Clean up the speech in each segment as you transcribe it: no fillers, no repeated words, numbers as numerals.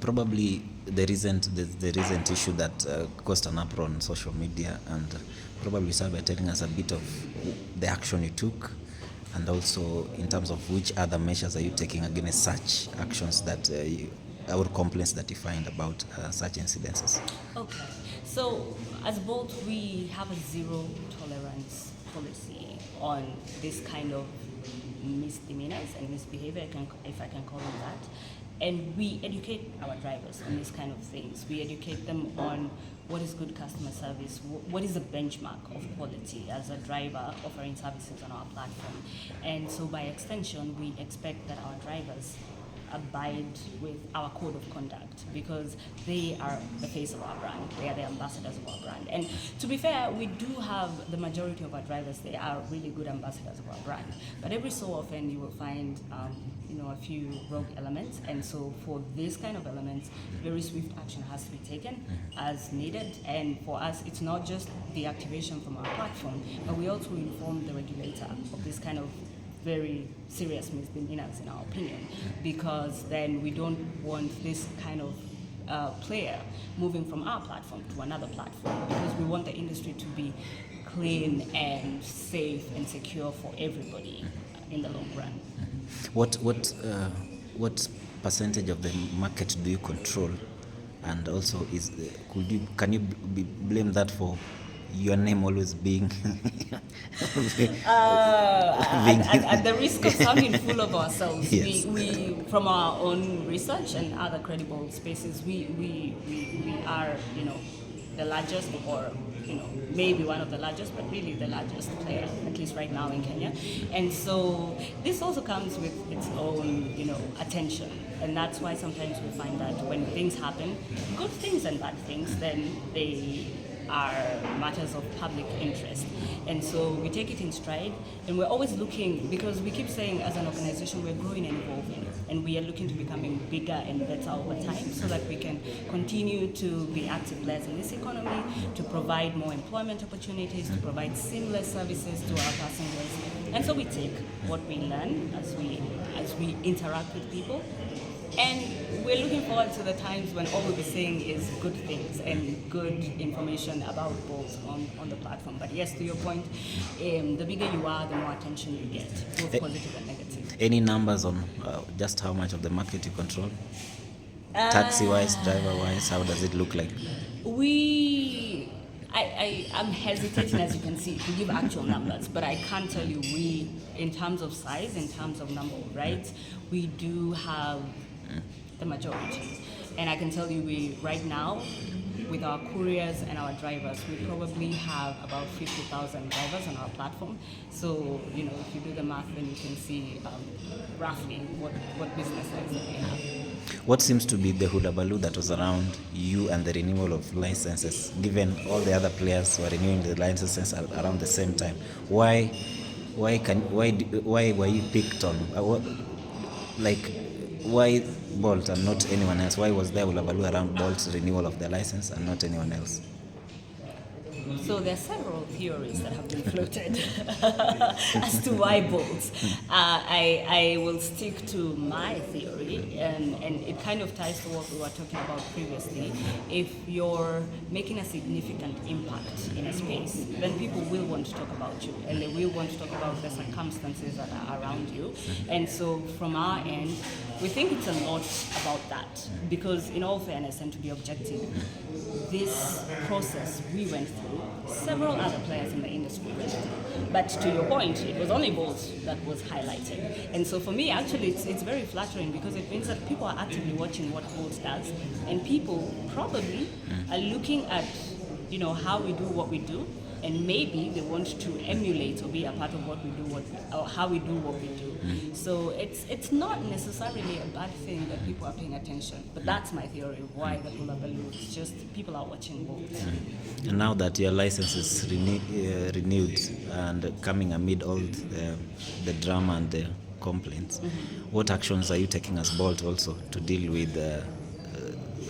Probably the recent issue that caused an uproar on social media, and probably start by telling us a bit of the action you took, and also in terms of which other measures are you taking against such actions that or complaints that you find about such incidences. Okay, so as Bolt, we have a zero tolerance policy on this kind of misdemeanors and misbehavior, if I can call them that. And we educate our drivers on these kind of things. We educate them on what is good customer service, what is the benchmark of quality as a driver offering services on our platform. And so by extension, we expect that our drivers abide with our code of conduct because they are the face of our brand. They are the ambassadors of our brand. And to be fair, we do have the majority of our drivers, they are really good ambassadors of our brand. But every so often you will find a few rogue elements. And so for this kind of elements, very swift action has to be taken as needed. And for us, it's not just the activation from our platform, but we also inform the regulator of this kind of very serious misdemeanors in our opinion, because then we don't want this kind of player moving from our platform to another platform, because we want the industry to be clean and safe and secure for everybody in the long run. What percentage of the market do you control, and also can you blame that for your name always being At the risk of sounding full of ourselves, Yes. we from our own research and other credible spaces, we are the largest, or maybe one of the largest, but really the largest player, at least right now in Kenya. And so this also comes with its own attention, and that's why sometimes we find that when things happen, good things and bad things, then they are matters of public interest. And so we take it in stride, and we're always looking, because we keep saying as an organization we're growing and evolving, and we are looking to becoming bigger and better over time so that we can continue to be active players in this economy, to provide more employment opportunities, to provide seamless services to our passengers. And so we take what we learn as we interact with people. And we're looking forward to the times when all we'll be saying is good things and good information about Bolt on the platform. But yes, to your point, the bigger you are, the more attention you get, both positive and negative. Any numbers on just how much of the market you control? Taxi-wise, driver-wise, how does it look like? I'm hesitating, as you can see, to give actual numbers, but I can tell you in terms of size, in terms of number of rides, we do have the majority. And I can tell you right now, with our couriers and our drivers, we probably have about 50,000 drivers on our platform. So, if you do the math, then you can see roughly what business size that we have. What seems to be the hullabaloo that was around you and the renewal of licenses, given all the other players were renewing the licenses around the same time? Why were you picked on? Why Bolt and not anyone else? Why was there hullabaloo around Bolt's renewal of the license and not anyone else? So there are several theories that have been floated as to why Bolts. I will stick to my theory, and it kind of ties to what we were talking about previously. If you're making a significant impact in a space, then people will want to talk about you, and they will want to talk about the circumstances that are around you. And so from our end, we think it's a lot about that, because in all fairness and to be objective, this process we went through, several other players in the industry went through. But to your point, it was only Bolt that was highlighted. And so for me, actually, it's very flattering, because it means that people are actively watching what Bolt does, and people probably are looking at how we do what we do, and maybe they want to emulate or be a part of what we do, or how we do what we do. So it's not necessarily a bad thing that people are paying attention, but that's my theory of why the hullabaloo. It's just people are watching both. And now that your license is renewed and coming amid all the drama and the complaints, what actions are you taking as Bolt also to deal with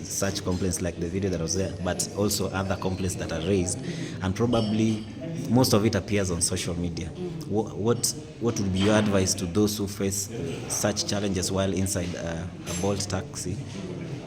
such complaints like the video that was there, but also other complaints that are raised, and probably most of it appears on social media? What would be your advice to those who face such challenges while inside a Bolt taxi?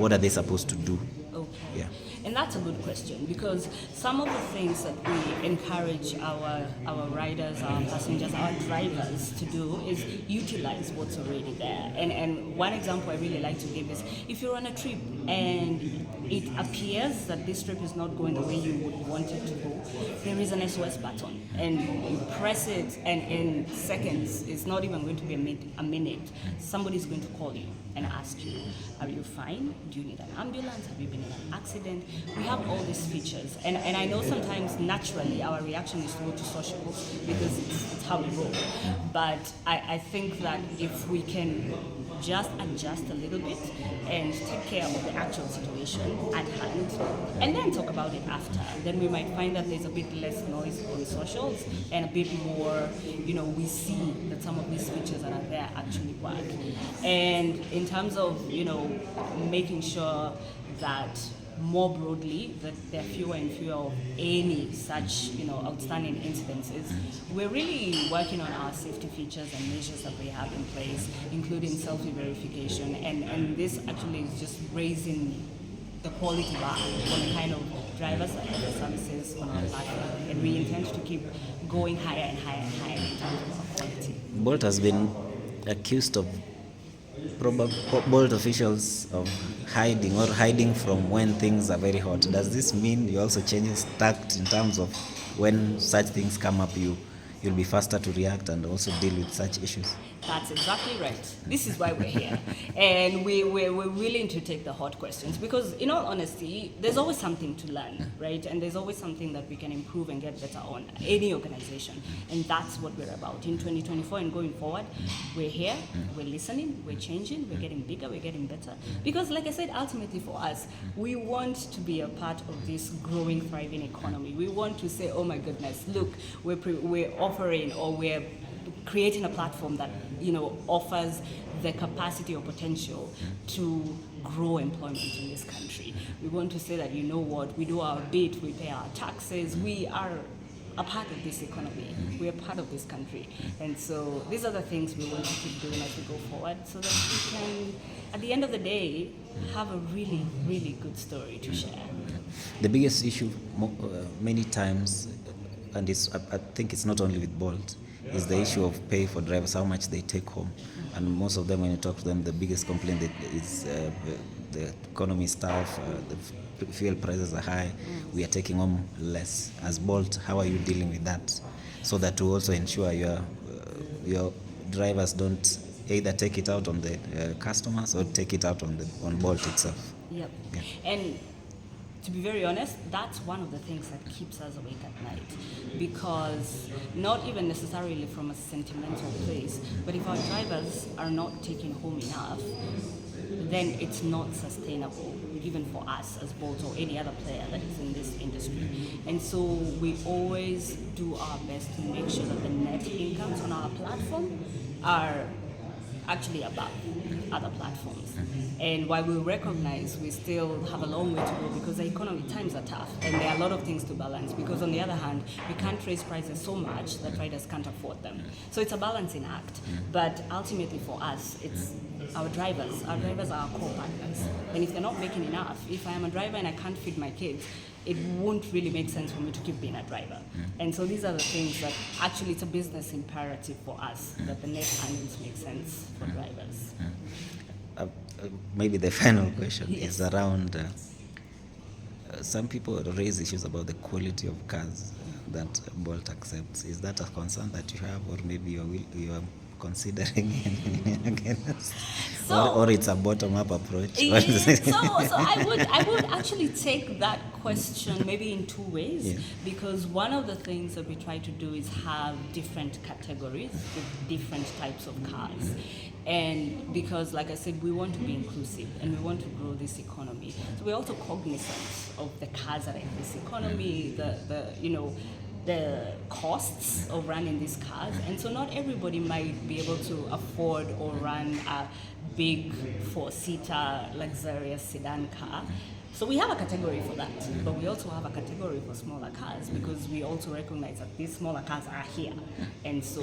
what are they supposed to do? Okay. Yeah. And that's a good question, because some of the things that we encourage our riders, our passengers, our drivers to do is utilize what's already there. And one example I really like to give is, if you're on a trip and it appears that this trip is not going the way you would want it to go, there is an SOS button, and you press it, and in seconds, it's not even going to be a minute, somebody's going to call you and ask you, are you fine? Do you need an ambulance? Have you been in an accident? We have all these features. And I know sometimes naturally our reaction is to go to socials because it's how we roll. But I think that if we can just adjust a little bit and take care of the actual situation at hand and then talk about it after, then we might find that there's a bit less noise on socials and a bit more, we see that some of these features that are there actually work. And in terms of, making sure that more broadly that there are fewer and fewer of any such, outstanding incidences, we're really working on our safety features and measures that we have in place, including selfie verification, and this actually is just raising the quality bar on the kind of drivers and services on our platform, and we intend to keep going higher and higher and higher in terms of our quality. Bolt has been accused of Bolt officials of hiding from when things are very hot. Does this mean you also change tact in terms of when such things come up, you'll be faster to react and also deal with such issues? That's exactly right. This is why we're here. And we're willing to take the hot questions because, in all honesty, there's always something to learn, right? And there's always something that we can improve and get better on, any organization. And that's what we're about. In 2024 and going forward, we're here, we're listening, we're changing, we're getting bigger, we're getting better. Because, like I said, ultimately for us, we want to be a part of this growing, thriving economy. We want to say, oh my goodness, look, we're offering, or we're creating a platform that offers the capacity or potential to grow employment in this country. We want to say that we do our bit, we pay our taxes, we are a part of this economy, we are part of this country, and so these are the things we want to keep doing as we go forward, so that we can, at the end of the day, have a really, really good story to share. The biggest issue many times, and I think it's not only with Bolt, is the issue of pay for drivers, how much they take home. And most of them, when you talk to them, the biggest complaint is the economy is tough, the fuel prices are high, we are taking home less. As Bolt, how are you dealing with that? So that to also ensure your drivers don't either take it out on the customers or take it out on Bolt itself. Yep. Yeah. And to be very honest, that's one of the things that keeps us awake at night, because not even necessarily from a sentimental place, but if our drivers are not taking home enough, then it's not sustainable, even for us as Bolt or any other player that is in this industry. And so we always do our best to make sure that the net incomes on our platform are actually above other platforms. And while we recognize we still have a long way to go because the economy times are tough and there are a lot of things to balance, because on the other hand, we can't raise prices so much that riders can't afford them. So it's a balancing act. But ultimately for us, it's our drivers. Our drivers are our core partners. And if they're not making enough, if I am a driver and I can't feed my kids, it won't really make sense for me to keep being a driver. And so these are the things that actually it's a business imperative for us, that the net earnings make sense for drivers. Maybe the final question Yes. is around some people raise issues about the quality of cars that Bolt accepts. Is that a concern that you have, or maybe you are considering against? Or it's a bottom-up approach? So I would actually take that question maybe in two ways, Yeah. because one of the things that we try to do is have different categories with different types of cars. And because, like I said, we want to be inclusive and we want to grow this economy. So we're also cognizant of the cars that are in this economy, the costs of running these cars. And so not everybody might be able to afford or run a big 4-seater luxurious sedan car. So we have a category for that, but we also have a category for smaller cars because we also recognize that these smaller cars are here, and so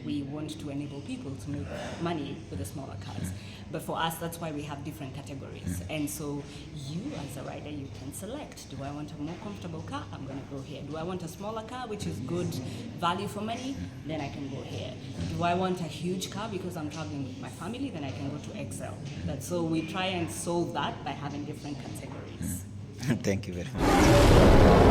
we want to enable people to make money with the smaller cars. But for us, that's why we have different categories. And so you, as a rider, you can select: do I want a more comfortable car? I'm going to go here. Do I want a smaller car, which is good value for money? Then I can go here. Do I want a huge car because I'm traveling with my family? Then I can go to Excel. So we try and solve that by having different categories. Thank you very much.